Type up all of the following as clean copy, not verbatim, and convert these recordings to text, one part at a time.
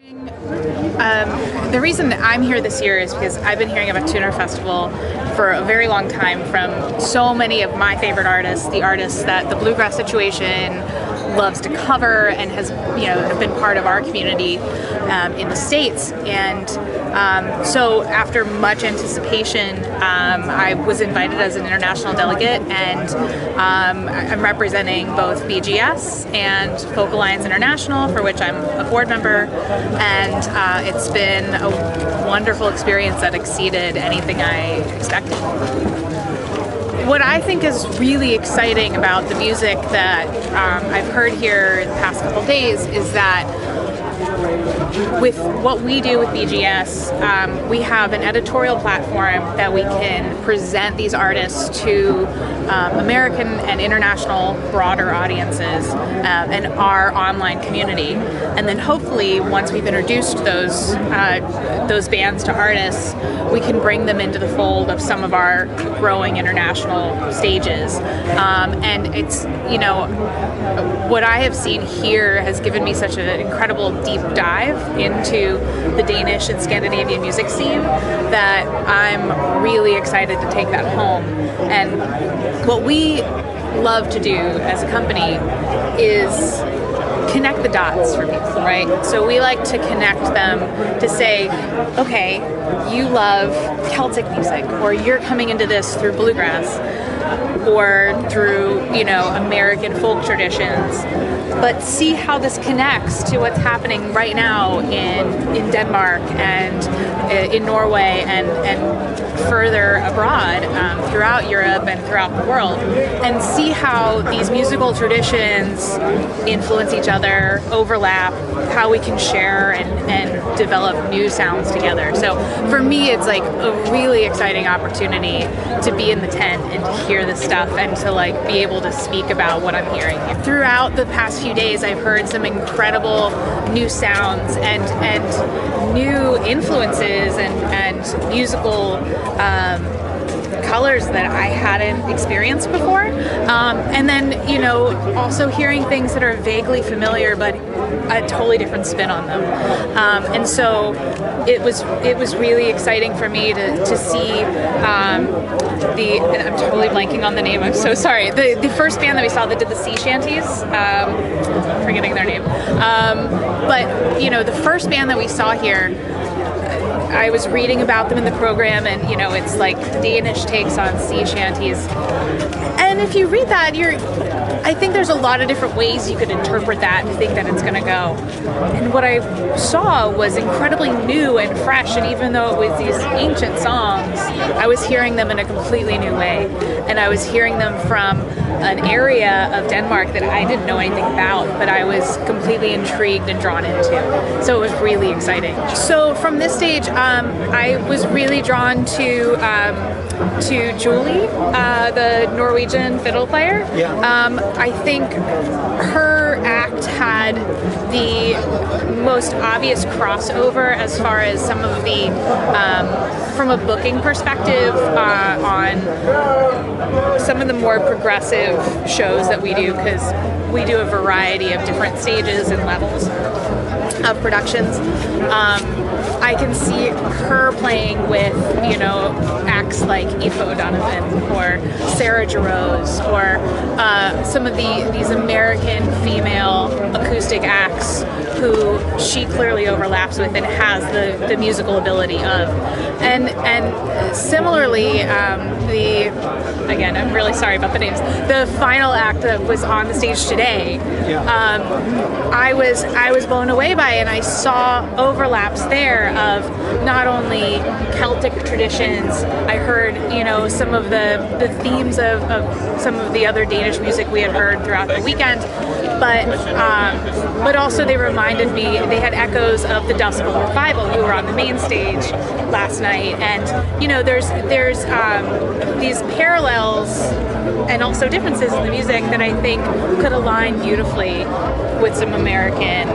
The reason I'm here this year is because I've been hearing about Tønder Festival for a very long time from so many of my favorite artists, the artists that the Bluegrass Situation loves to cover and has, have been part of our community in the States. And so after much anticipation, I was invited as an international delegate, and I'm representing both BGS and Folk Alliance International, for which I'm a board member, and it's been a wonderful experience that exceeded anything I expected. What I think is really exciting about the music that I've heard here in the past couple days is that with what we do with BGS, we have an editorial platform that we can present these artists to American and international broader audiences and our online community. And then hopefully, once we've introduced those bands to artists, we can bring them into the fold of some of our growing international stages. And it's, what I have seen here has given me such an incredible deep dive into the Danish and Scandinavian music scene that I'm really excited to take that home. And what we love to do as a company is connect the dots for people, right? So we like to connect them to say, okay, you love Celtic music, or you're coming into this through Bluegrass, or through, American folk traditions, but see how this connects to what's happening right now in Denmark and in Norway and further abroad throughout Europe and throughout the world, and see how these musical traditions influence each other, overlap, how we can share and develop new sounds together. So for me, it's like a really exciting opportunity to be in the tent and to hear this stuff and to be able to speak about what I'm hearing. Throughout the past few days, I've heard some incredible new sounds and new influences and musical colors that I hadn't experienced before, and then also hearing things that are vaguely familiar but a totally different spin on them, and so it was really exciting for me to see and I'm totally blanking on the name, I'm so sorry, the first band that we saw that did the sea shanties, forgetting their name, but the first band that we saw here, I was reading about them in the program, and it's like Danish takes on sea shanties. And if you read that, I think there's a lot of different ways you could interpret that and think that it's going to go. And what I saw was incredibly new and fresh, and even though it was these ancient songs, I was hearing them in a completely new way. And I was hearing them from an area of Denmark that I didn't know anything about, but I was completely intrigued and drawn into. So it was really exciting. So from this stage, I was really drawn to Julie, the Norwegian fiddle player. Yeah. I think her act had the most obvious crossover as far as some of the, from a booking perspective, on some of the more progressive shows that we do, because we do a variety of different stages and levels of productions. I can see her playing with, acts like Aoife O'Donovan or Sarah Jarosz, or some of these American female acoustic acts who she clearly overlaps with and has the musical ability of. And similarly, again, I'm really sorry about the names, the final act that was on the stage today, I was blown away by, and I saw overlaps there of not only Celtic traditions. I heard, some of the themes of some of the other Danish music we had heard throughout the weekend, but also they reminded me, they had echoes of the Dust Bowl Revival, who were on the main stage last night, and there's these parallels and also differences in the music that I think could align beautifully with some American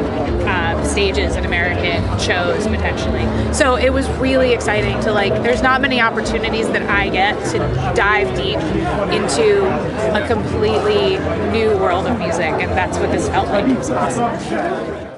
stages and American shows potentially. So it was really exciting to there's not many opportunities that I get to dive deep into a completely new world of music, and that's what this felt like. It was awesome.